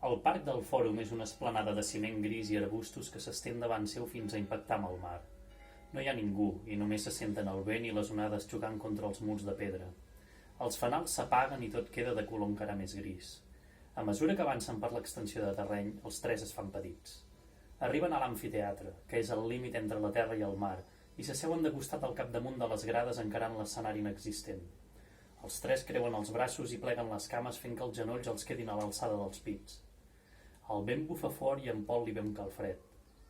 El parc del Fòrum és una esplanada de ciment gris i arbustos que s'estén davant seu fins a impactar amb el mar. No hi ha ningú i només se senten el vent i les onades jugant contra els murs de pedra. Els fanals s'apaguen i tot queda de color encara més gris. A mesura que avancen per l'extensió de terreny, els tres es fan petits. Arriben a l'amfiteatre, que és el límit entre la terra i el mar, i s'asseuen de costat al capdamunt de les grades encarant l'escenari inexistent. Els tres creuen els braços i pleguen les cames fent que els genolls els quedin a l'alçada dels pits. El vent bufa fort i en Pol li ve un calfred.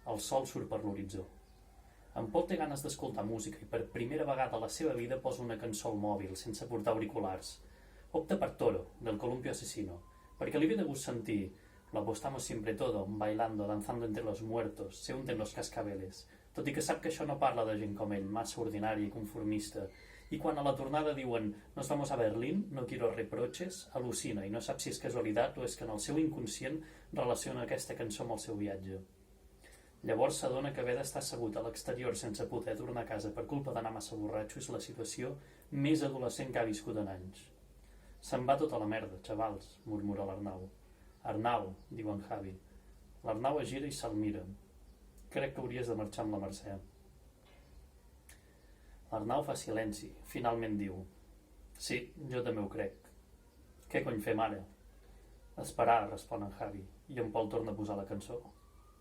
El sol surt per l'horitzó. En Pol té ganes d'escoltar música i per primera vegada a la seva vida posa una cançó al mòbil sense portar auriculars. Opta per Toro, del Columpio Asesino, perquè li ve de gust sentir "Lo apostamos siempre todo, bailando, danzando entre los muertos, se hunden los cascabeles", tot i que sap que això no parla de gent com ell, massa ordinari i conformista, i quan a la tornada diuen "Nos vamos a Berlín, no quiero reproches", al·lucina i no sap si és casualitat o és que en el seu inconscient relaciona aquesta cançó amb el seu viatge. Llavors s'adona que haver d'estar assegut a l'exterior sense poder tornar a casa per culpa d'anar massa borratxo és la situació més adolescent que ha viscut en anys. "Se'n va tota la merda, xavals", murmura l'Arnau. "Arnau", diu en Javi. L'Arnau es gira i se'l mira. "Crec que hauries de marxar amb la Mercè." L'Arnau fa silenci. Finalment diu: "Sí, jo també ho crec. Què cony fem ara?" "Esperar", respon en Javi, i en Pol torna a posar la cançó.